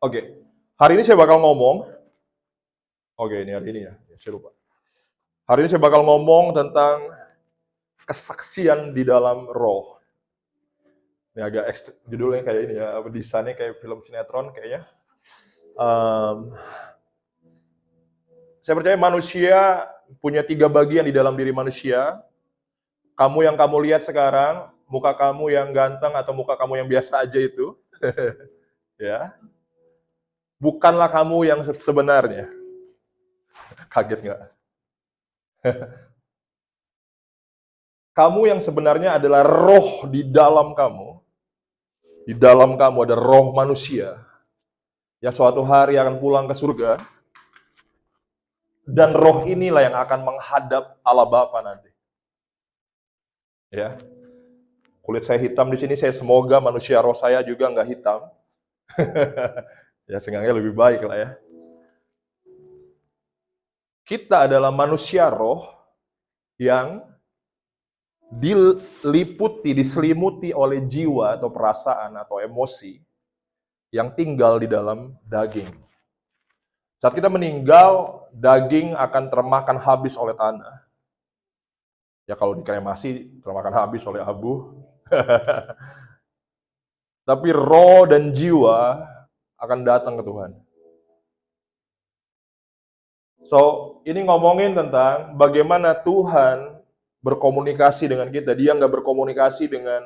Oke, hari ini saya bakal ngomong. Oke, ini hari ini ya, saya lupa. Hari ini saya bakal ngomong tentang kesaksian di dalam roh. Ini agak judulnya kayak ini ya, desainnya kayak film sinetron kayaknya. Saya percaya manusia punya 3 bagian di dalam diri manusia. Kamu yang kamu lihat sekarang, muka kamu yang ganteng atau muka kamu yang biasa aja itu, ya, bukanlah kamu yang sebenarnya. Kaget nggak? Kamu yang sebenarnya adalah roh di dalam kamu. Di dalam kamu ada roh manusia yang suatu hari akan pulang ke surga. Dan roh inilah yang akan menghadap Allah Bapa nanti. Ya, kulit saya hitam di sini, saya semoga manusia roh saya juga nggak hitam. Ya, seenggaknya lebih baik lah ya. Kita adalah manusia roh yang diliputi, diselimuti oleh jiwa atau perasaan atau emosi yang tinggal di dalam daging. Saat kita meninggal, daging akan termakan habis oleh tanah. Ya kalau dikremasi, termakan habis oleh abu. Tapi roh dan jiwa akan datang ke Tuhan. So, ini ngomongin tentang bagaimana Tuhan berkomunikasi dengan kita. Dia nggak berkomunikasi dengan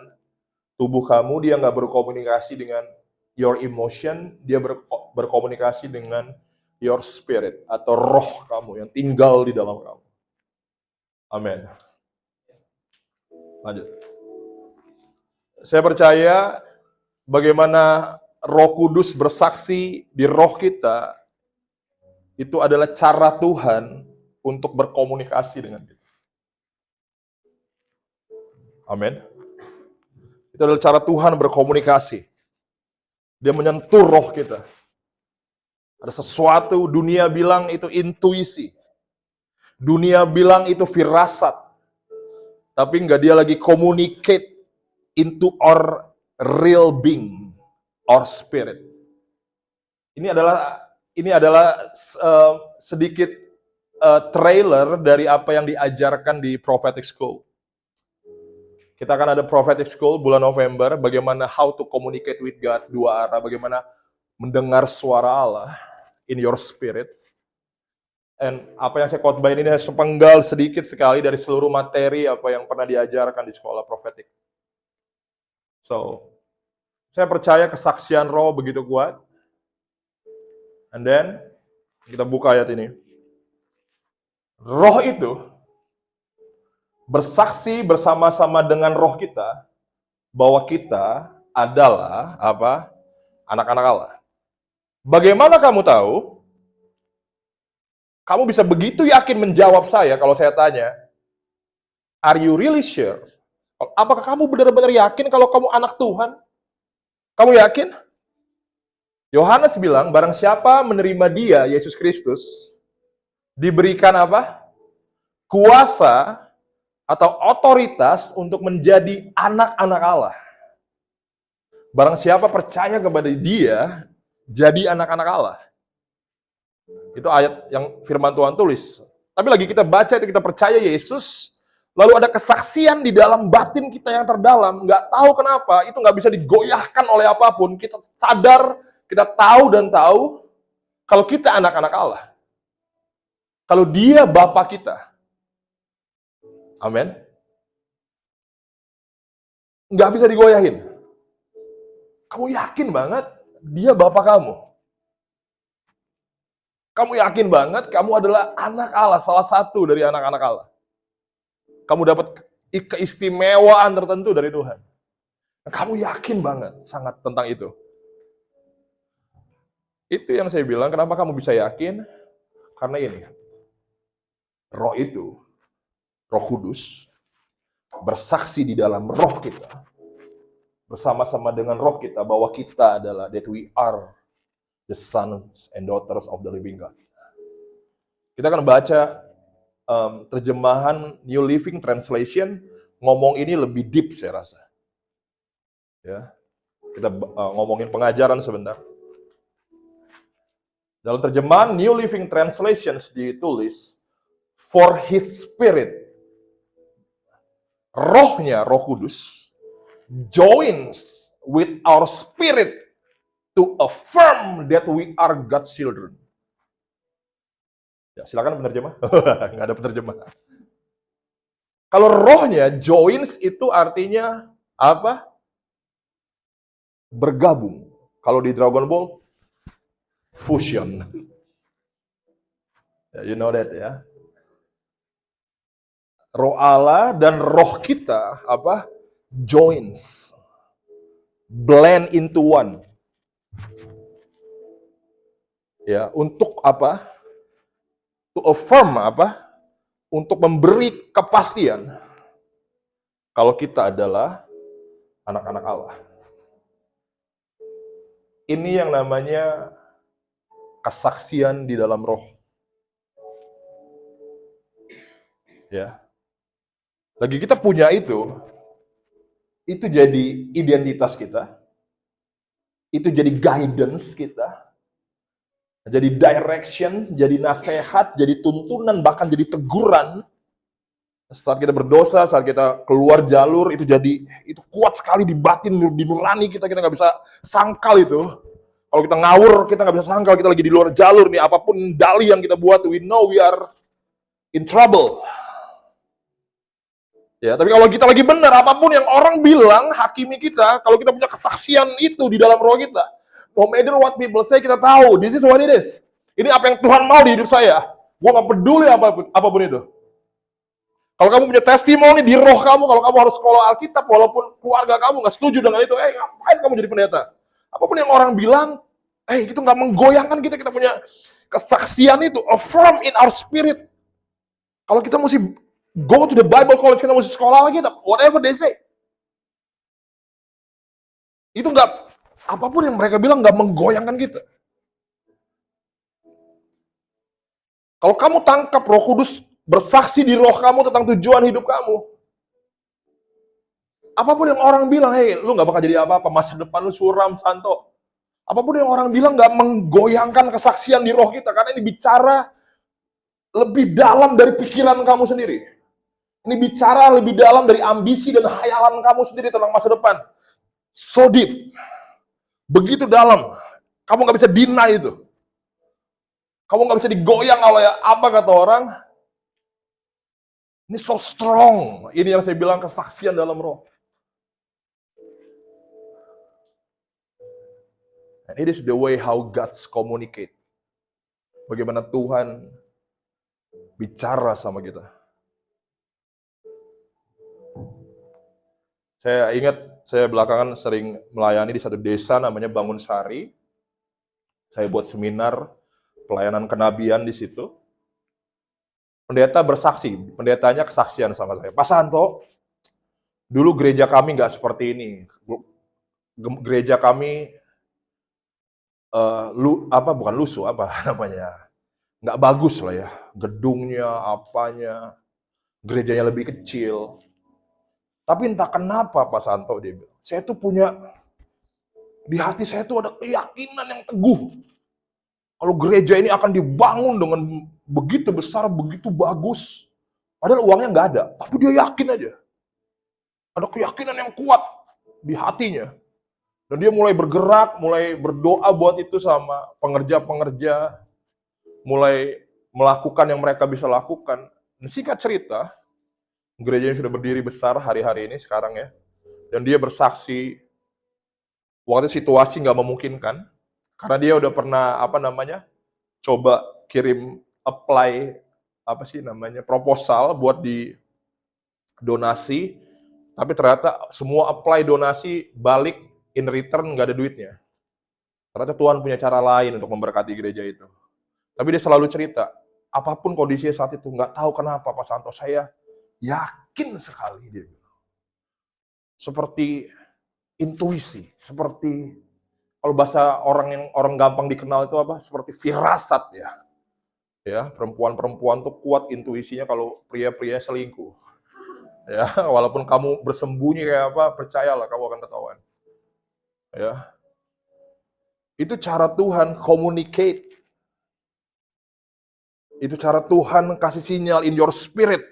tubuh kamu, dia nggak berkomunikasi dengan your emotion, dia berkomunikasi dengan your spirit, atau roh kamu yang tinggal di dalam kamu. Amin. Lanjut. Saya percaya bagaimana Roh Kudus bersaksi di roh kita, itu adalah cara Tuhan untuk berkomunikasi dengan kita. Amin. Itu adalah cara Tuhan berkomunikasi. Dia menyentuh roh kita. Ada sesuatu, dunia bilang itu intuisi. Dunia bilang itu firasat. Tapi enggak, dia lagi communicate into our real being, our spirit. Ini adalah sedikit trailer dari apa yang diajarkan di Prophetic School. Kita akan ada Prophetic School bulan November, bagaimana how to communicate with God, 2 arah, bagaimana mendengar suara Allah in your spirit. Dan apa yang saya khotbahin ini sepenggal sedikit sekali dari seluruh materi apa yang pernah diajarkan di sekolah prophetic. So, saya percaya kesaksian roh begitu kuat. And then, kita buka ayat ini. Roh itu bersaksi bersama-sama dengan roh kita bahwa kita adalah apa? Anak-anak Allah. Bagaimana kamu tahu? Kamu bisa begitu yakin menjawab saya kalau saya tanya, are you really sure? Apakah kamu benar-benar yakin kalau kamu anak Tuhan? Kamu yakin? Yohanes bilang, barang siapa menerima dia, Yesus Kristus, diberikan apa? Kuasa atau otoritas untuk menjadi anak-anak Allah. Barang siapa percaya kepada dia, jadi anak-anak Allah. Itu ayat yang firman Tuhan tulis. Tapi lagi kita baca itu, kita percaya Yesus, lalu ada kesaksian di dalam batin kita yang terdalam, nggak tahu kenapa, itu nggak bisa digoyahkan oleh apapun. Kita sadar, kita tahu dan tahu, kalau kita anak-anak Allah. Kalau dia Bapa kita. Amin. Nggak bisa digoyahin. Kamu yakin banget, dia Bapa kamu. Kamu yakin banget kamu adalah anak Allah, salah satu dari anak-anak Allah. Kamu dapat keistimewaan tertentu dari Tuhan. Kamu yakin banget sangat tentang itu. Itu yang saya bilang, kenapa kamu bisa yakin? Karena ini, roh itu, Roh Kudus, bersaksi di dalam roh kita, bersama-sama dengan roh kita, bahwa kita adalah, that we are the sons and daughters of the living God. Kita akan baca terjemahan New Living Translation, ngomong ini lebih deep saya rasa. Ya, kita ngomongin pengajaran sebentar. Dalam terjemahan New Living Translations ditulis, for His Spirit, rohnya, Roh Kudus, joins with our spirit to affirm that we are God's children. Ya, silakan penerjemah. Nggak ada penerjemah. Kalau rohnya, joins itu artinya apa? Bergabung. Kalau di Dragon Ball, fusion. You know that ya. Roh Allah dan roh kita apa? Joins. Blend into one. Ya, untuk apa? To affirm apa? Untuk memberi kepastian kalau kita adalah anak-anak Allah. Ini yang namanya kesaksian di dalam roh. Ya. Lagi kita punya itu jadi identitas kita, itu jadi guidance kita, jadi direction, jadi nasihat, jadi tuntunan, bahkan jadi teguran. Saat kita berdosa, saat kita keluar jalur, itu kuat sekali di batin, di nurani kita nggak bisa sangkal itu. Kalau kita ngawur, kita nggak bisa sangkal, kita lagi di luar jalur nih, apapun dalih yang kita buat, we know we are in trouble. Ya, tapi kalau kita lagi benar, apapun yang orang bilang, hakimi kita, kalau kita punya kesaksian itu di dalam roh kita, no matter what people say, kita tahu, this is what it is. Ini apa yang Tuhan mau di hidup saya. Gue nggak peduli apapun itu. Kalau kamu punya testimoni di roh kamu, kalau kamu harus sekolah Alkitab, walaupun keluarga kamu nggak setuju dengan itu, ngapain kamu jadi pendeta? Apapun yang orang bilang, itu nggak menggoyangkan kita punya kesaksian itu, affirm in our spirit. Kalau kita mesti go to the Bible college, kita mesti sekolah lagi, whatever they say. Itu nggak, apapun yang mereka bilang nggak menggoyangkan kita. Kalau kamu tangkap Roh Kudus bersaksi di roh kamu tentang tujuan hidup kamu, apapun yang orang bilang, lu nggak bakal jadi apa-apa, masa depan lu suram, Santo. Apapun yang orang bilang nggak menggoyangkan kesaksian di roh kita, karena ini bicara lebih dalam dari pikiran kamu sendiri. Ini bicara lebih dalam dari ambisi dan hayalan kamu sendiri tentang masa depan. So deep. Begitu dalam. Kamu nggak bisa deny itu. Kamu nggak bisa digoyang oleh apa kata orang. Ini so strong. Ini yang saya bilang kesaksian dalam roh. And it is the way how God's communicate. Bagaimana Tuhan bicara sama kita. Saya ingat, saya belakangan sering melayani di satu desa namanya Bangun Sari. Saya buat seminar pelayanan kenabian di situ. Pendeta bersaksi, pendetanya kesaksian sama saya. Pak Santo, dulu gereja kami nggak seperti ini. Gereja kami bukan lusuh, nggak bagus lah ya. Gedungnya, apanya, gerejanya lebih kecil. Tapi entah kenapa Pak Santo, dia bilang, saya tuh punya, di hati saya tuh ada keyakinan yang teguh. Kalau gereja ini akan dibangun dengan begitu besar, begitu bagus. Padahal uangnya nggak ada, tapi dia yakin aja. Ada keyakinan yang kuat di hatinya. Dan dia mulai bergerak, mulai berdoa buat itu sama pengerja-pengerja, mulai melakukan yang mereka bisa lakukan. Dan singkat cerita, gerejanya sudah berdiri besar hari-hari ini sekarang ya. Dan dia bersaksi, waktu situasi nggak memungkinkan, karena dia udah pernah coba kirim apply proposal buat di donasi, tapi ternyata semua apply donasi balik in return nggak ada duitnya. Ternyata Tuhan punya cara lain untuk memberkati gereja itu. Tapi dia selalu cerita, apapun kondisinya saat itu, nggak tahu kenapa Pak Santo, saya yakin sekali dia bilang. Seperti intuisi, seperti kalau bahasa orang gampang dikenal itu apa? Seperti firasat ya. Ya, perempuan-perempuan tuh kuat intuisinya kalau pria-pria selingkuh. Ya, walaupun kamu bersembunyi kayak apa, percayalah kamu akan ketahuan. Ya. Itu cara Tuhan communicate Itu cara Tuhan kasih sinyal in your spirit.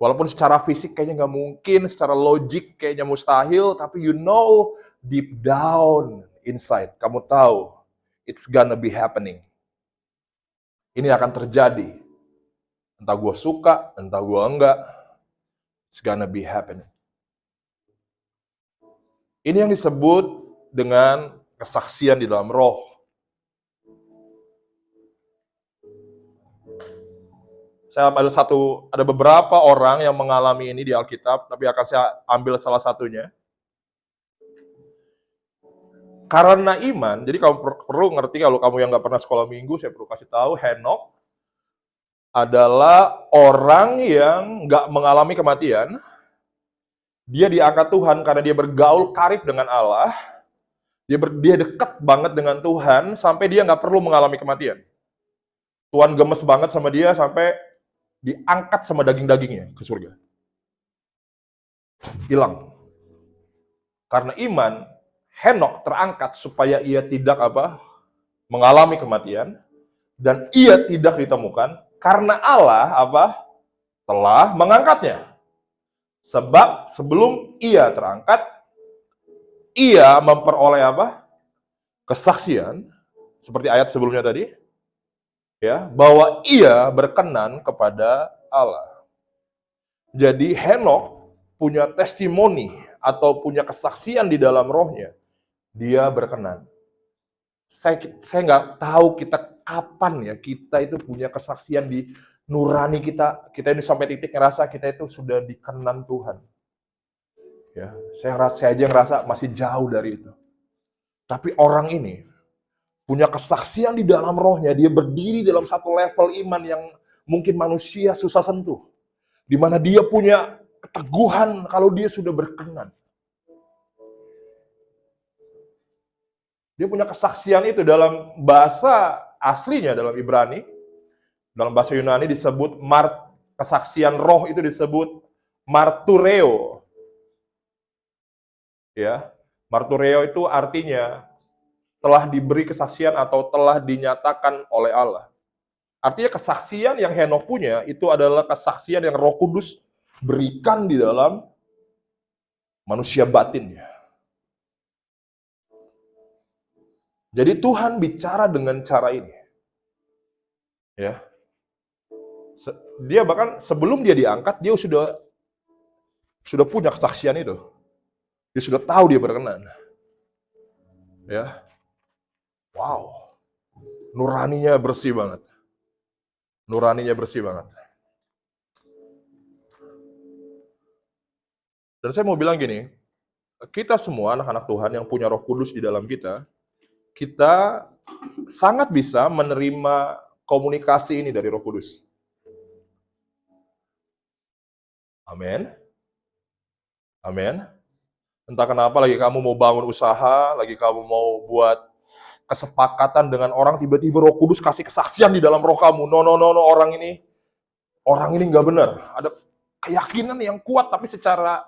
Walaupun secara fisik kayaknya nggak mungkin, secara logik kayaknya mustahil, tapi you know deep down inside, kamu tahu it's gonna be happening. Ini akan terjadi. Entah gue suka, entah gue enggak, it's gonna be happening. Ini yang disebut dengan kesaksian di dalam roh. Saya ada beberapa orang yang mengalami ini di Alkitab, tapi akan saya ambil salah satunya. Karena iman, jadi kamu perlu ngerti, kalau kamu yang nggak pernah sekolah minggu, saya perlu kasih tahu, Henok adalah orang yang nggak mengalami kematian. Dia diangkat Tuhan karena dia bergaul karib dengan Allah. Dia dekat banget dengan Tuhan sampai dia nggak perlu mengalami kematian. Tuhan gemes banget sama dia sampai diangkat sama daging-dagingnya ke surga. Hilang. Karena iman, Henok terangkat supaya ia tidak mengalami kematian dan ia tidak ditemukan karena Allah telah mengangkatnya. Sebab sebelum ia terangkat, ia memperoleh kesaksian seperti ayat sebelumnya tadi, ya, bahwa ia berkenan kepada Allah. Jadi Henok punya testimoni atau punya kesaksian di dalam rohnya, dia berkenan. Saya nggak tahu kita kapan ya kita itu punya kesaksian di nurani kita ini sampai titik ngerasa kita itu sudah dikenan Tuhan. Ya, saya aja ngerasa masih jauh dari itu. Tapi orang ini punya kesaksian di dalam rohnya, dia berdiri dalam satu level iman yang mungkin manusia susah sentuh. Di mana dia punya keteguhan kalau dia sudah berkenan. Dia punya kesaksian itu dalam bahasa aslinya, dalam Ibrani, dalam bahasa Yunani disebut kesaksian roh itu disebut martureo. Ya, martureo itu artinya telah diberi kesaksian atau telah dinyatakan oleh Allah. Artinya kesaksian yang Henok punya itu adalah kesaksian yang Roh Kudus berikan di dalam manusia batinnya. Jadi Tuhan bicara dengan cara ini. Ya. Dia bahkan sebelum dia diangkat, dia sudah punya kesaksian itu. Dia sudah tahu dia berkenan. Ya. Wow. Nuraninya bersih banget. Nuraninya bersih banget. Dan saya mau bilang gini, kita semua anak-anak Tuhan yang punya Roh Kudus di dalam kita sangat bisa menerima komunikasi ini dari Roh Kudus. Amin. Amin. Entah kenapa lagi kamu mau bangun usaha, lagi kamu mau buat kesepakatan dengan orang, tiba-tiba Roh Kudus kasih kesaksian di dalam roh kamu. No, orang ini nggak benar. Ada keyakinan yang kuat, tapi secara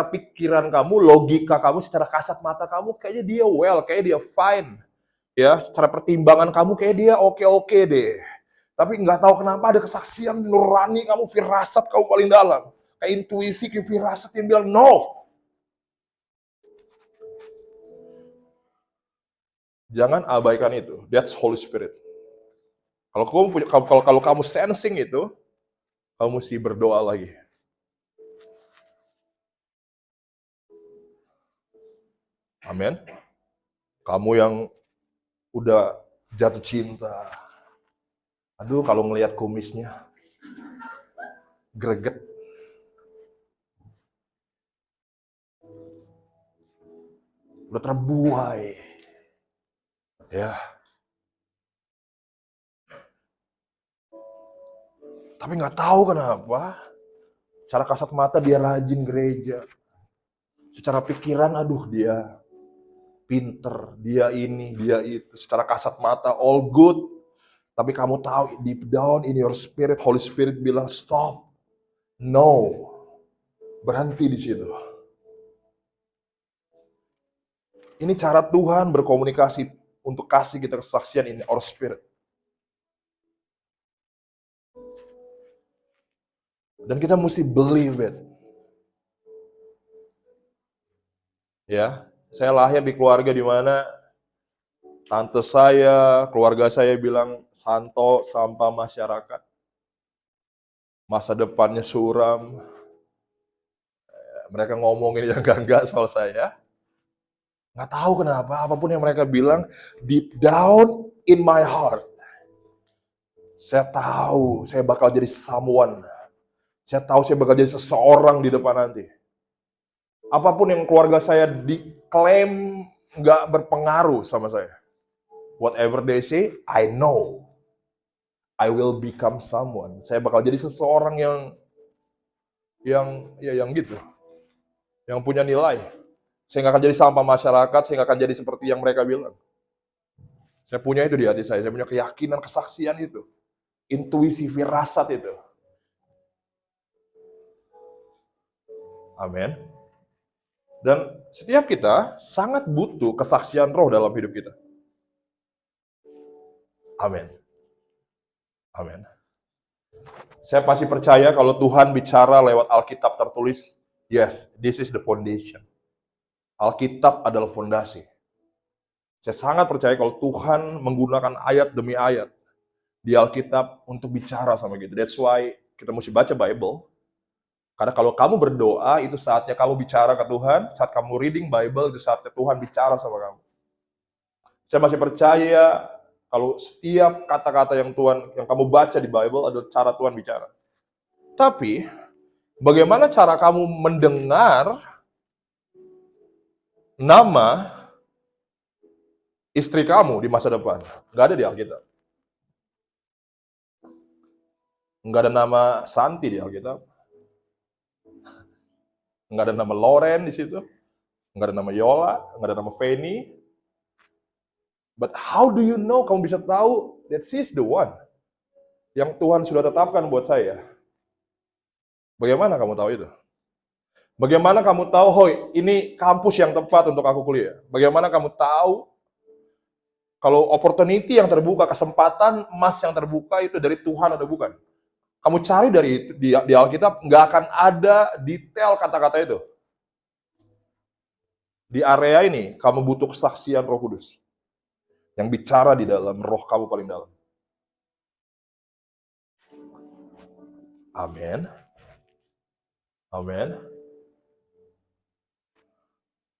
pikiran kamu, logika kamu, secara kasat mata kamu, kayaknya dia kayaknya dia fine. Ya, secara pertimbangan kamu kayak dia oke deh. Tapi nggak tahu kenapa ada kesaksian nurani kamu, firasat kamu paling dalam. Kayak intuisi, kayak firasat yang bilang no. Jangan abaikan itu. That's Holy Spirit. Kalau kamu sensing itu, kamu mesti berdoa lagi. Amin. Kamu yang udah jatuh cinta. Aduh, kalau ngelihat kumisnya greget. Udah terbuai. Ya. Tapi nggak tahu kenapa. Secara kasat mata dia rajin gereja. Secara pikiran, aduh dia pinter, dia ini, dia itu. Secara kasat mata, all good. Tapi kamu tahu, deep down in your spirit, Holy Spirit bilang, stop. No. Berhenti di situ. Ini cara Tuhan berkomunikasi untuk kasih kita kesaksian in our spirit. Dan kita mesti believe it. Ya, saya lahir di keluarga di mana tante saya, keluarga saya bilang, Santo sampah masyarakat. Masa depannya suram. Mereka ngomongin yang enggak soal saya. Nggak tahu kenapa, apapun yang mereka bilang, deep down in my heart, saya tahu saya bakal jadi someone. Saya tahu saya bakal jadi seseorang di depan nanti. Apapun yang keluarga saya diklaim nggak berpengaruh sama saya. Whatever they say, I know I will become someone. Saya bakal jadi seseorang yang gitu, yang punya nilai. Saya nggak akan jadi sampah masyarakat, saya nggak akan jadi seperti yang mereka bilang. Saya punya itu di hati saya punya keyakinan, kesaksian itu. Intuisi, firasat itu. Amin. Dan setiap kita sangat butuh kesaksian roh dalam hidup kita. Amin. Amin. Saya pasti percaya kalau Tuhan bicara lewat Alkitab tertulis, yes, this is the foundation. Alkitab adalah fondasi. Saya sangat percaya kalau Tuhan menggunakan ayat demi ayat di Alkitab untuk bicara sama kita. That's why kita mesti baca Bible. Karena kalau kamu berdoa, itu saatnya kamu bicara ke Tuhan. Saat kamu reading Bible, itu saatnya Tuhan bicara sama kamu. Saya masih percaya kalau setiap kata-kata yang kamu baca di Bible adalah cara Tuhan bicara. Tapi, bagaimana cara kamu mendengar nama istri kamu di masa depan? Nggak ada di Alkitab. Nggak ada nama Santi di Alkitab. Nggak ada nama Loren di situ. Nggak ada nama Yola. Nggak ada nama Feni. But how do you know? Kamu bisa tahu that she's the one yang Tuhan sudah tetapkan buat saya. Bagaimana kamu tahu itu? Bagaimana kamu tahu, hoi, ini kampus yang tepat untuk aku kuliah? Bagaimana kamu tahu kalau opportunity yang terbuka, kesempatan emas yang terbuka itu dari Tuhan atau bukan? Kamu cari di Alkitab, nggak akan ada detail kata-kata itu. Di area ini, kamu butuh kesaksian Roh Kudus yang bicara di dalam roh kamu paling dalam. Amin. Amin.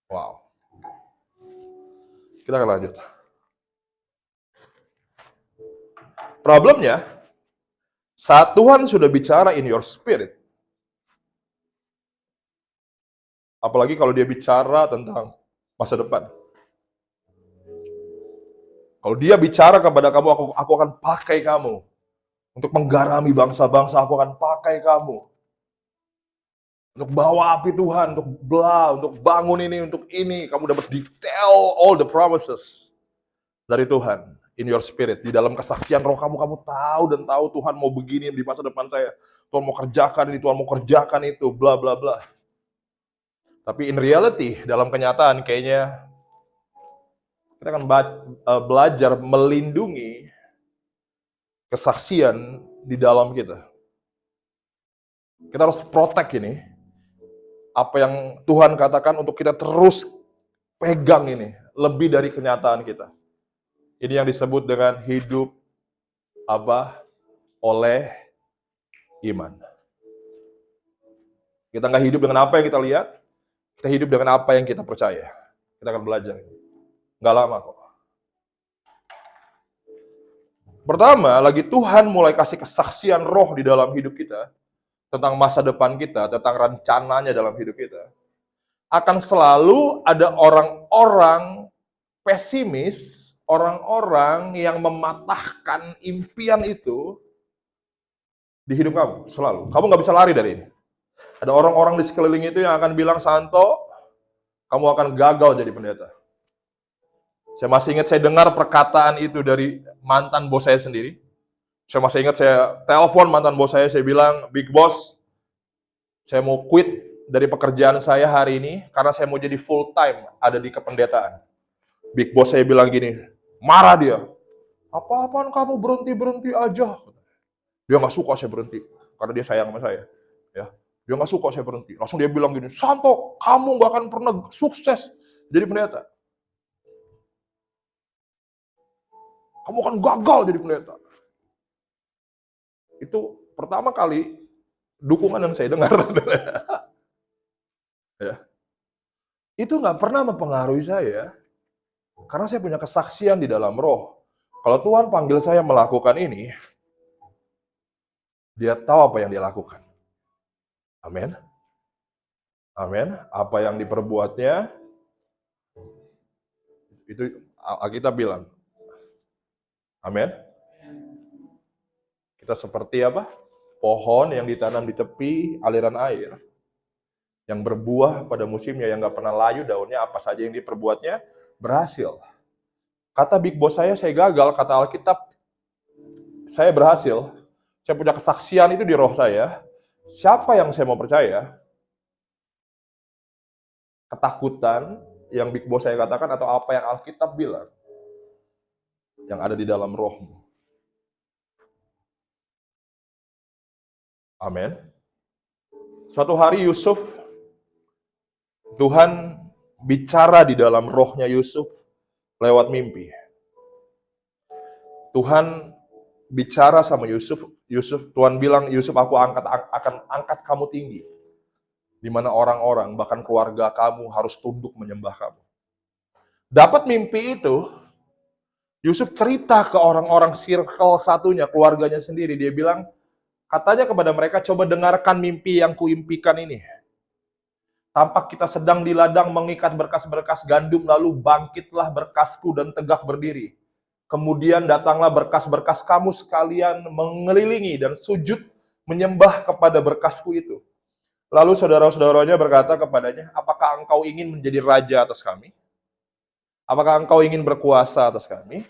Wow. Kita akan lanjut. Problemnya, saat Tuhan sudah bicara in your spirit, apalagi kalau dia bicara tentang masa depan. Kalau dia bicara kepada kamu, aku akan pakai kamu. Untuk menggarami bangsa-bangsa, aku akan pakai kamu. Untuk bawa api Tuhan, untuk bangun ini, untuk ini. Kamu dapat detail all the promises dari Tuhan in your spirit. Di dalam kesaksian roh kamu tahu dan tahu Tuhan mau begini di masa depan saya. Tuhan mau kerjakan ini, Tuhan mau kerjakan itu, bla bla bla. Tapi in reality, dalam kenyataan kayaknya kita akan belajar melindungi kesaksian di dalam kita. Kita harus protect ini. Apa yang Tuhan katakan untuk kita terus pegang ini. Lebih dari kenyataan kita. Ini yang disebut dengan hidup oleh iman. Kita nggak hidup dengan apa yang kita lihat. Kita hidup dengan apa yang kita percaya. Kita akan belajar. Nggak lama kok. Pertama, lagi Tuhan mulai kasih kesaksian roh di dalam hidup kita. Tentang masa depan kita, tentang rencananya dalam hidup kita. Akan selalu ada orang-orang pesimis, orang-orang yang mematahkan impian itu di hidup kamu, selalu. Kamu nggak bisa lari dari ini. Ada orang-orang di sekeliling itu yang akan bilang, Santo, kamu akan gagal jadi pendeta. Saya masih ingat saya dengar perkataan itu dari mantan bos saya sendiri. Saya masih ingat saya telepon mantan bos saya bilang, Big Boss, saya mau quit dari pekerjaan saya hari ini karena saya mau jadi full time ada di kependetaan. Big Boss saya bilang gini, marah dia. Apa-apaan kamu berhenti aja. Dia nggak suka saya berhenti karena dia sayang sama saya. Ya, dia nggak suka saya berhenti. Langsung dia bilang gini, Santo, kamu nggak akan pernah sukses jadi pendeta. Kamu akan gagal jadi pendeta. Itu pertama kali dukungan yang saya dengar. Ya. Itu nggak pernah mempengaruhi saya, karena saya punya kesaksian di dalam roh. Kalau Tuhan panggil saya melakukan ini, dia tahu apa yang dia lakukan. Amin. Amin. Apa yang diperbuatnya, itu Alkitab bilang. Amin. Kita seperti apa? Pohon yang ditanam di tepi aliran air, yang berbuah pada musimnya, yang nggak pernah layu daunnya, apa saja yang diperbuatnya berhasil. Kata big boss saya gagal, kata Alkitab, saya berhasil. Saya punya kesaksian itu di roh saya. Siapa yang saya mau percaya? Ketakutan yang big boss saya katakan atau apa yang Alkitab bilang? Yang ada di dalam rohmu. Amin. Suatu hari Yusuf, Tuhan bicara di dalam rohnya Yusuf lewat mimpi. Tuhan bicara sama Yusuf, Tuhan bilang, Yusuf, aku akan angkat kamu tinggi. Di mana orang-orang, bahkan keluarga kamu harus tunduk menyembah kamu. Dapat mimpi itu, Yusuf cerita ke orang-orang circle satunya, keluarganya sendiri. Dia bilang, katanya kepada mereka, coba dengarkan mimpi yang kuimpikan ini. Tampak kita sedang di ladang mengikat berkas-berkas gandum, lalu bangkitlah berkasku dan tegak berdiri. Kemudian datanglah berkas-berkas kamu sekalian mengelilingi dan sujud menyembah kepada berkasku itu. Lalu saudara-saudaranya berkata kepadanya, apakah engkau ingin menjadi raja atas kami? Apakah engkau ingin berkuasa atas kami?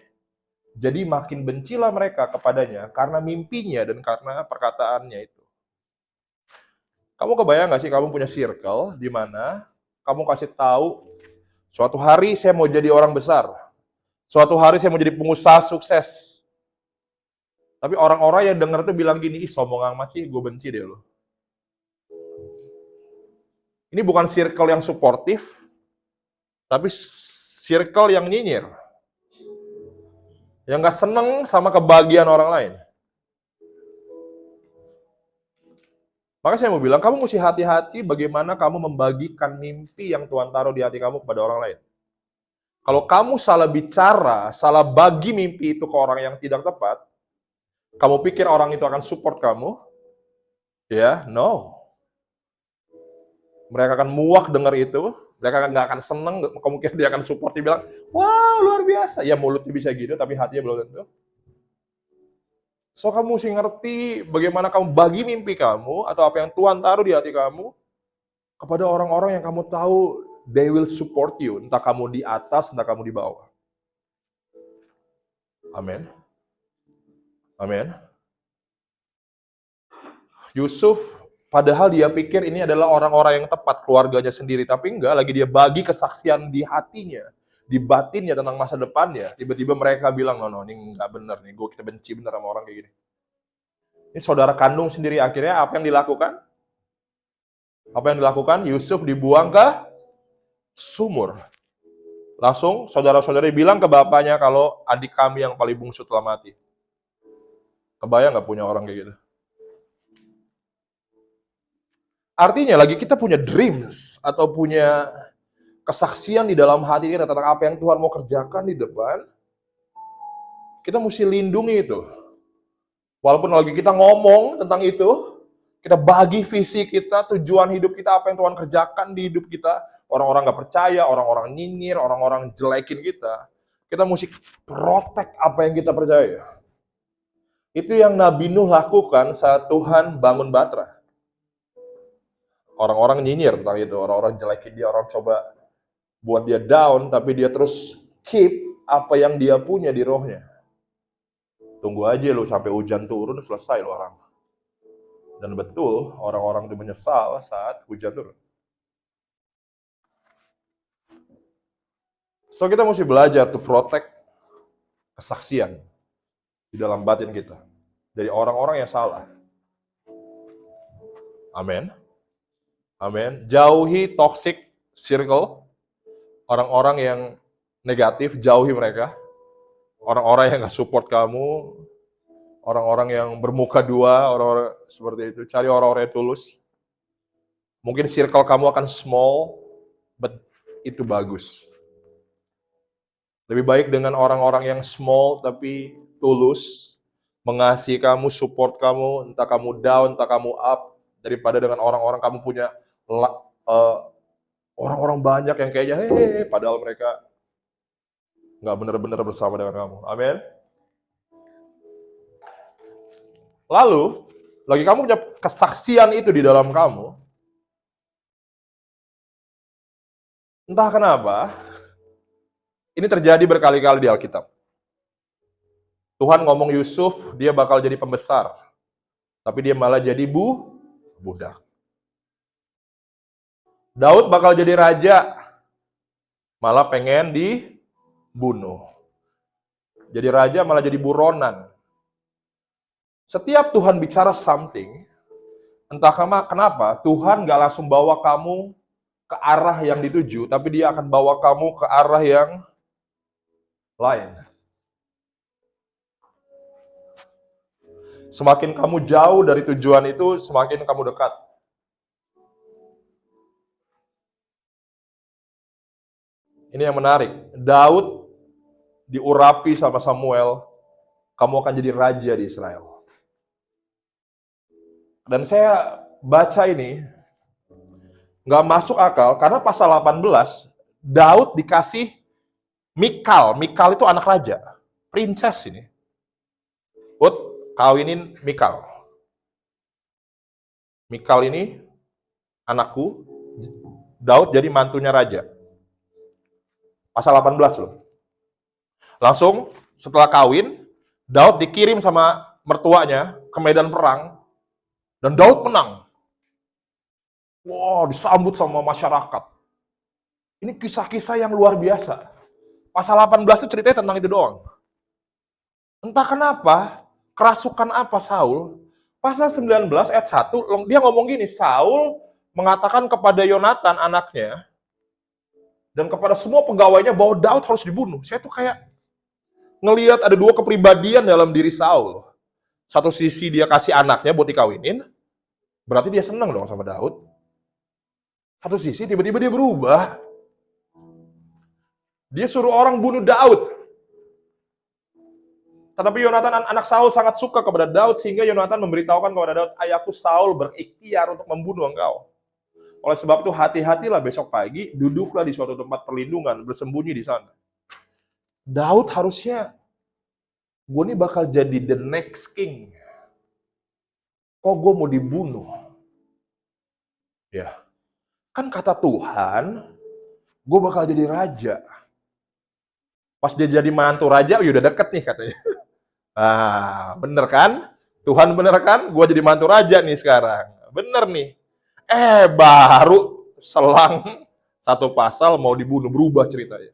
Jadi makin bencilah mereka kepadanya karena mimpinya dan karena perkataannya itu. Kamu kebayang gak sih kamu punya circle di mana kamu kasih tahu, suatu hari saya mau jadi orang besar. Suatu hari saya mau jadi pengusaha sukses. Tapi orang-orang yang dengar tuh bilang gini, ih sombong amat sih, gue benci deh lo. Ini bukan circle yang suportif, tapi circle yang nyinyir. Yang gak seneng sama kebahagiaan orang lain. Maka saya mau bilang, kamu mesti hati-hati bagaimana kamu membagikan mimpi yang Tuhan taruh di hati kamu kepada orang lain. Kalau kamu salah bicara, salah bagi mimpi itu ke orang yang tidak tepat, kamu pikir orang itu akan support kamu, ya, no. Mereka akan muak dengar itu, mereka nggak akan seneng, kamu kira dia akan support, dia bilang, wow, luar biasa. Ya mulutnya bisa gitu, tapi hatinya belum tentu. So, kamu mesti ngerti bagaimana kamu bagi mimpi kamu, atau apa yang Tuhan taruh di hati kamu, kepada orang-orang yang kamu tahu, they will support you. Entah kamu di atas, entah kamu di bawah. Amin. Amin. Yusuf, padahal dia pikir ini adalah orang-orang yang tepat, keluarganya sendiri. Tapi enggak, lagi dia bagi kesaksian di hatinya, di batinnya tentang masa depannya. Tiba-tiba mereka bilang, no, ini enggak benar nih, kita benci benar sama orang kayak gini. Ini saudara kandung sendiri, akhirnya apa yang dilakukan? Apa yang dilakukan? Yusuf dibuang ke sumur. Langsung saudara-saudari bilang ke bapaknya kalau adik kami yang paling bungsu telah mati. Kebayang nggak punya orang kayak gitu? Artinya lagi kita punya dreams atau punya kesaksian di dalam hati kita tentang apa yang Tuhan mau kerjakan di depan. Kita mesti lindungi itu. Walaupun lagi kita ngomong tentang itu, kita bagi visi kita, tujuan hidup kita, apa yang Tuhan kerjakan di hidup kita. Orang-orang nggak percaya, orang-orang nyinyir, orang-orang jelekin kita. Kita mesti protect apa yang kita percaya. Itu yang Nabi Nuh lakukan saat Tuhan bangun Batra. Orang-orang nyinyir tentang itu, orang-orang jelekin dia, orang coba buat dia down, tapi dia terus keep apa yang dia punya di rohnya. Tunggu aja lo sampai hujan turun, selesai lo orang. Dan betul, orang-orang itu menyesal saat hujan turun. So kita mesti belajar to protect kesaksian di dalam batin kita dari orang-orang yang salah. Amin. Amin. Jauhi toxic circle, orang-orang yang negatif, jauhi mereka. Orang-orang yang gak support kamu, orang-orang yang bermuka dua, orang-orang seperti itu. Cari orang-orang yang tulus. Mungkin circle kamu akan small, but itu bagus. Lebih baik dengan orang-orang yang small tapi tulus, mengasihi kamu, support kamu, entah kamu down, entah kamu up, daripada dengan orang-orang kamu punya orang-orang banyak yang kayaknya padahal mereka nggak benar-benar bersama dengan kamu. Amin. Lalu, lagi kamu punya kesaksian itu di dalam kamu, entah kenapa, ini terjadi berkali-kali di Alkitab. Tuhan ngomong Yusuf, dia bakal jadi pembesar. Tapi dia malah jadi budak. Daud bakal jadi raja, malah pengen dibunuh. Jadi raja malah jadi buronan. Setiap Tuhan bicara something, entah kenapa, Tuhan gak langsung bawa kamu ke arah yang dituju, tapi dia akan bawa kamu ke arah yang lain. Semakin kamu jauh dari tujuan itu, semakin kamu dekat. Ini yang menarik. Daud diurapi sama Samuel, kamu akan jadi raja di Israel. Dan saya baca ini, nggak masuk akal, karena pasal 18, Daud dikasih Mikal. Mikal itu anak raja. Princess ini. Kawinin Mikal. Mikal ini anakku, Daud jadi mantunya raja. Pasal 18 loh. Langsung setelah kawin, Daud dikirim sama mertuanya ke medan perang, dan Daud menang. Wow, disambut sama masyarakat. Ini kisah-kisah yang luar biasa. Pasal 18 itu ceritanya tentang itu doang. Entah kenapa, kerasukan apa Saul, pasal 19 ayat 1, dia ngomong gini, Saul mengatakan kepada Yonatan anaknya, dan kepada semua pegawainya bahwa Daud harus dibunuh. Saya tuh kayak ngelihat ada dua kepribadian dalam diri Saul. Satu sisi dia kasih anaknya buat dikawinin, berarti dia senang dong sama Daud. Satu sisi tiba-tiba dia berubah. Dia suruh orang bunuh Daud. Tetapi Yonatan anak Saul sangat suka kepada Daud, sehingga Yonatan memberitahukan kepada Daud, ayahku Saul berikhtiar untuk membunuh engkau. Oleh sebab itu hati-hatilah besok pagi, duduklah di suatu tempat perlindungan, bersembunyi di sana. Daud harusnya, gue ini bakal jadi the next king. Kok gue mau dibunuh? Ya, kan kata Tuhan, gue bakal jadi raja. Pas dia jadi mantu raja, udah deket nih katanya. Ah, bener kan? Tuhan bener kan? Gue jadi mantu raja nih sekarang. Bener nih. Baru selang satu pasal mau dibunuh, berubah ceritanya.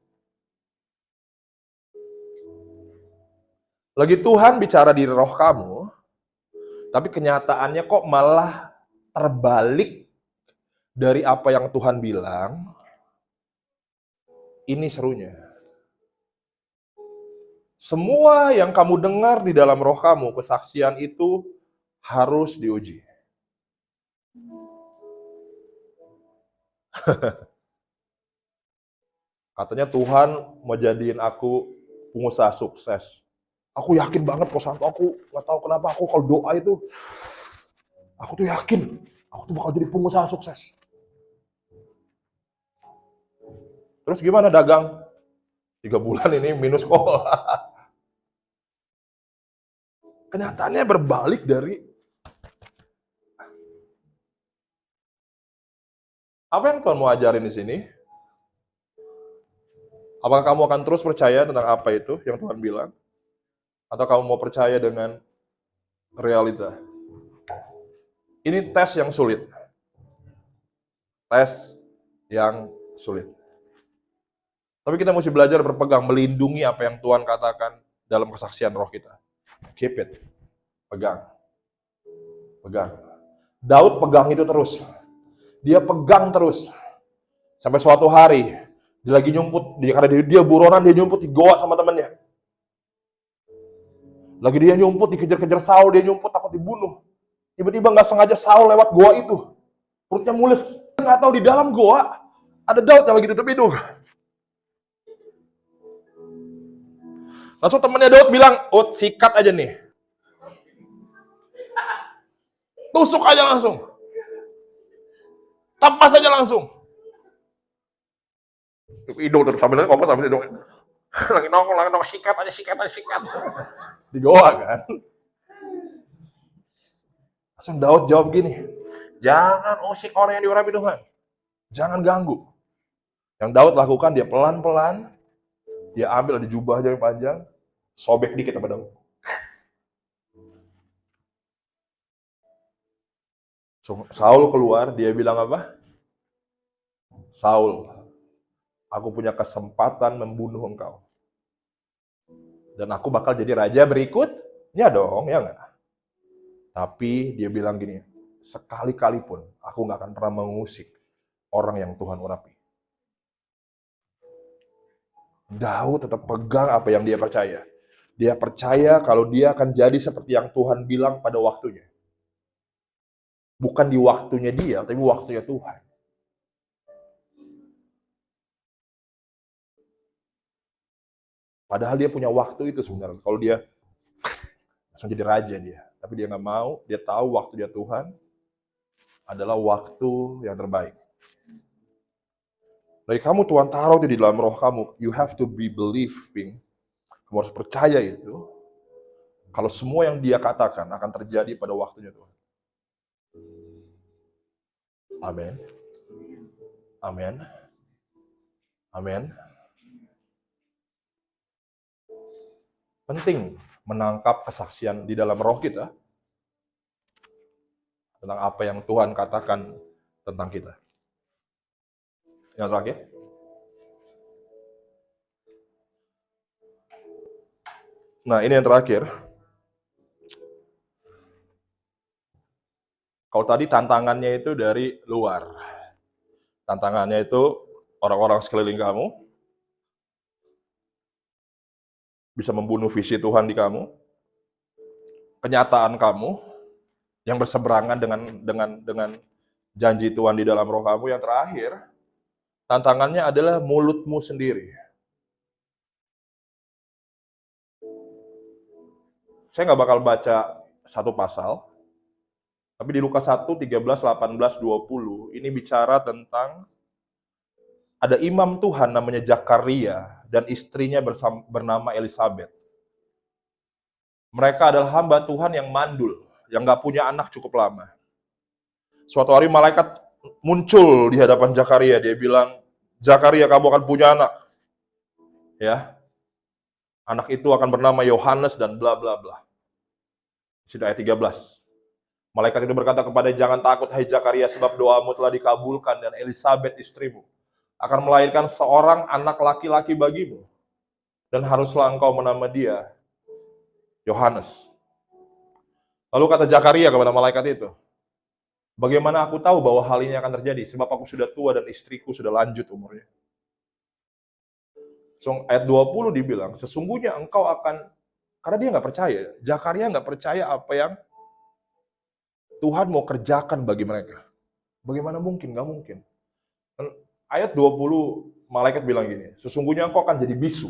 Lagi Tuhan bicara di roh kamu, tapi kenyataannya kok malah terbalik dari apa yang Tuhan bilang. Ini serunya. Semua yang kamu dengar di dalam roh kamu, kesaksian itu harus diuji. Katanya Tuhan mau jadiin aku pengusaha sukses. Aku yakin banget kok, Santo. Aku nggak tahu kenapa aku kalau doa itu, aku tuh yakin aku tuh bakal jadi pengusaha sukses. Terus gimana dagang? 3 bulan ini minus kok. Kenyataannya berbalik dari apa yang Tuhan mau ajarin di sini. Apakah kamu akan terus percaya tentang apa itu yang Tuhan bilang? Atau kamu mau percaya dengan realita? Ini tes yang sulit. Tes yang sulit. Tapi kita mesti belajar berpegang, melindungi apa yang Tuhan katakan dalam kesaksian roh kita. Keep it. Pegang. Pegang. Daud pegang itu terus. Dia pegang terus. Sampai suatu hari, dia lagi nyumput, karena dia buronan, dia nyumput di goa sama temannya. Lagi dia nyumput, dikejar-kejar Saul, dia nyumput takut dibunuh. Tiba-tiba nggak sengaja Saul lewat goa itu. Perutnya mules. Nggak tahu di dalam goa, ada Daud yang lagi tutup hidung. Langsung temannya Daud bilang, sikat aja nih. Tusuk aja langsung. Tapas aja langsung. Hidung terus sambil ngomong sambil hidung. Lagi nongol, sikat aja. Di goa kan. Langsung Daud jawab gini, jangan usik orang yang diurapi Tuhan. Jangan ganggu. Yang Daud lakukan, dia pelan-pelan, dia ambil ada jubah yang panjang, sobek dikit sama Daud. Saul keluar, dia bilang apa? Saul, aku punya kesempatan membunuh engkau. Dan aku bakal jadi raja berikutnya dong, ya nggak? Tapi dia bilang gini, sekali-kali pun aku nggak akan pernah mengusik orang yang Tuhan urapi. Daud tetap pegang apa yang dia percaya. Dia percaya kalau dia akan jadi seperti yang Tuhan bilang pada waktunya. Bukan di waktunya dia, tapi waktunya Tuhan. Padahal dia punya waktu itu sebenarnya. Kalau dia langsung jadi raja dia. Tapi dia nggak mau, dia tahu waktunya Tuhan adalah waktu yang terbaik. Dari kamu Tuhan taruh itu di dalam roh kamu. You have to be believing. Kamu harus percaya itu. Kalau semua yang dia katakan akan terjadi pada waktunya Tuhan. Amin. Amin. Amin. Penting menangkap kesaksian di dalam roh kita tentang apa yang Tuhan katakan tentang kita. Yang terakhir. Nah, ini yang terakhir. Kalau tadi tantangannya itu dari luar. Tantangannya itu orang-orang sekeliling kamu. Bisa membunuh visi Tuhan di kamu. Kenyataan kamu yang berseberangan dengan janji Tuhan di dalam roh kamu. Yang terakhir, tantangannya adalah mulutmu sendiri. Saya nggak bakal baca satu pasal, tapi di Lukas 1, 13, 18, 20, ini bicara tentang ada imam Tuhan namanya Zakaria dan istrinya bernama Elizabeth. Mereka adalah hamba Tuhan yang mandul, yang nggak punya anak cukup lama. Suatu hari malaikat muncul di hadapan Zakaria, dia bilang, Zakaria, kamu akan punya anak. Ya, anak itu akan bernama Yohanes dan bla bla bla. Situ ayat 13. Malaikat itu berkata kepada, jangan takut hai Zakaria, sebab doamu telah dikabulkan dan Elizabeth istrimu akan melahirkan seorang anak laki-laki bagimu. Dan haruslah engkau menama dia Yohanes. Lalu kata Zakaria kepada malaikat itu, bagaimana aku tahu bahwa hal ini akan terjadi? Sebab aku sudah tua dan istriku sudah lanjut umurnya. So, ayat 20 dibilang, sesungguhnya engkau akan, karena dia nggak percaya, Zakaria nggak percaya apa yang Tuhan mau kerjakan bagi mereka. Bagaimana mungkin? Nggak mungkin. Ayat 20, malaikat bilang gini, sesungguhnya engkau akan jadi bisu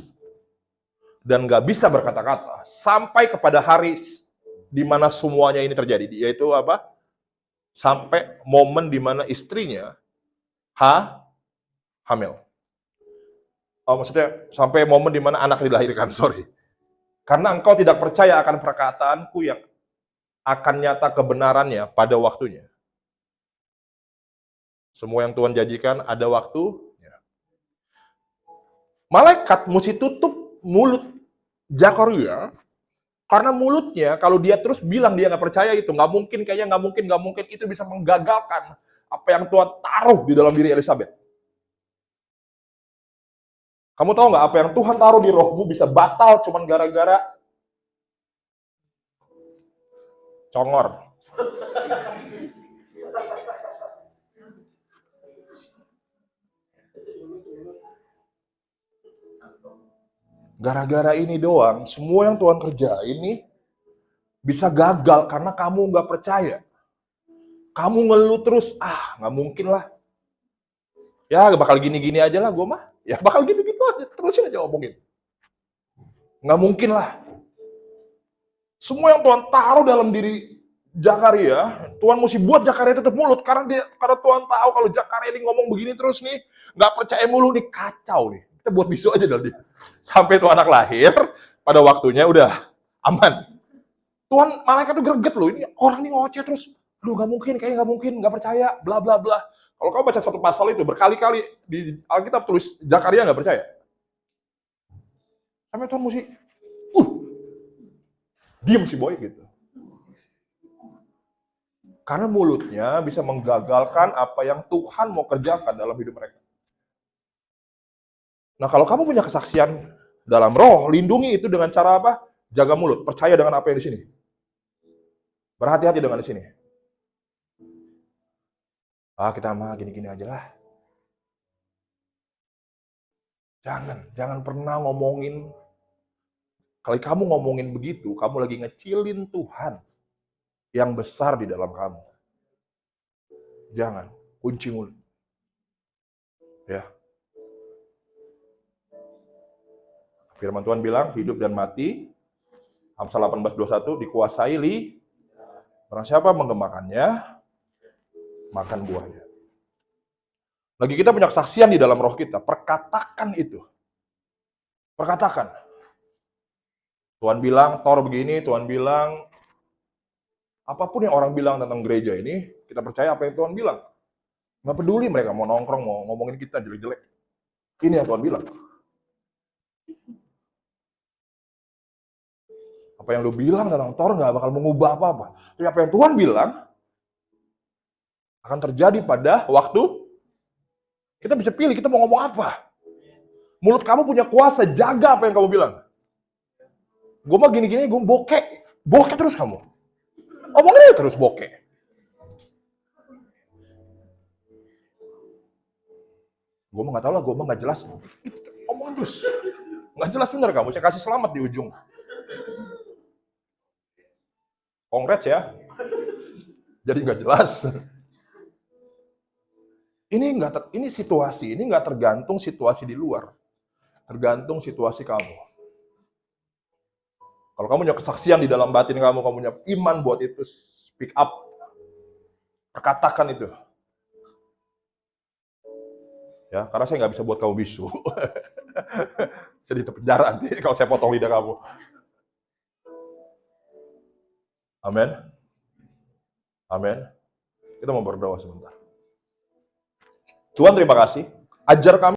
dan nggak bisa berkata-kata sampai kepada hari di mana semuanya ini terjadi. Yaitu apa? Sampai momen di mana istrinya hamil. Maksudnya sampai momen di mana anak dilahirkan, sorry. Karena engkau tidak percaya akan perkataanku yang akan nyata kebenarannya pada waktunya. Semua yang Tuhan janjikan ada waktunya. Malaikat mesti tutup mulut Zakaria, karena mulutnya kalau dia terus bilang dia nggak percaya itu, nggak mungkin, itu bisa menggagalkan apa yang Tuhan taruh di dalam diri Elizabeth. Kamu tahu nggak apa yang Tuhan taruh di rohmu bisa batal cuman gara-gara congor. Gara-gara ini doang, semua yang Tuhan kerjain nih bisa gagal karena kamu nggak percaya. Kamu ngeluh terus, nggak mungkin lah. Ya bakal gini-gini aja lah gue mah. Ya bakal gitu-gitu aja, terusin aja ngomongin. Nggak mungkin lah. Semua yang Tuhan taruh dalam diri Zakaria, Tuhan mesti buat Zakaria tutup mulut karena Tuhan tahu kalau Zakaria ini ngomong begini terus nih, nggak percaya mulu nih, kacau nih. Kita buat bisu aja dalam dia. Sampai tuh anak lahir, pada waktunya udah aman. Tuhan malaikat tuh greget loh, ini orang ini ngoceh terus. Lu nggak mungkin, kayaknya nggak mungkin, nggak percaya, bla bla bla. Kalau kamu baca satu pasal itu berkali-kali di Alkitab tulis Zakaria nggak percaya. Sampai Tuhan mesti, diam si boy gitu. Karena mulutnya bisa menggagalkan apa yang Tuhan mau kerjakan dalam hidup mereka. Nah, kalau kamu punya kesaksian dalam roh, lindungi itu dengan cara apa? Jaga mulut, percaya dengan apa yang di sini. Berhati-hati dengan di sini. Kita mah gini-gini aja lah. Jangan pernah ngomongin. Kalau kamu ngomongin begitu, kamu lagi ngecilin Tuhan yang besar di dalam kamu. Jangan, kunci mulut. Ya. Firman Tuhan bilang, hidup dan mati, Amsal 18:21, dikuasai barang siapa menggemakannya, makan buahnya. Lagi kita punya kesaksian di dalam roh kita, perkatakan itu. Perkatakan. Tuhan bilang, Tor begini, Tuhan bilang, apapun yang orang bilang tentang gereja ini, kita percaya apa yang Tuhan bilang. Nggak peduli mereka mau nongkrong, mau ngomongin kita jelek-jelek. Ini yang Tuhan bilang. Apa yang lu bilang tentang Tor nggak bakal mengubah apa-apa. Tapi apa yang Tuhan bilang, akan terjadi pada waktu kita bisa pilih, kita mau ngomong apa. Mulut kamu punya kuasa, jaga apa yang kamu bilang. Gue mah gini-gini, gue bokeh. Bokeh terus kamu. Omongin aja terus bokeh. Gue mah gak tau lah, gue mah gak jelas. Omongin terus. Gak jelas bener kamu, saya kasih selamat di ujung. Congrats ya. Jadi gak jelas. Ini situasi, ini gak tergantung situasi di luar. Tergantung situasi kamu. Kalau kamu punya kesaksian di dalam batin kamu punya iman buat itu, speak up. Perkatakan itu. Ya, karena saya nggak bisa buat kamu bisu. Saya di penjara nanti kalau saya potong lidah kamu. Amin. Amin. Kita mau berdoa sebentar. Tuhan terima kasih. Ajar kami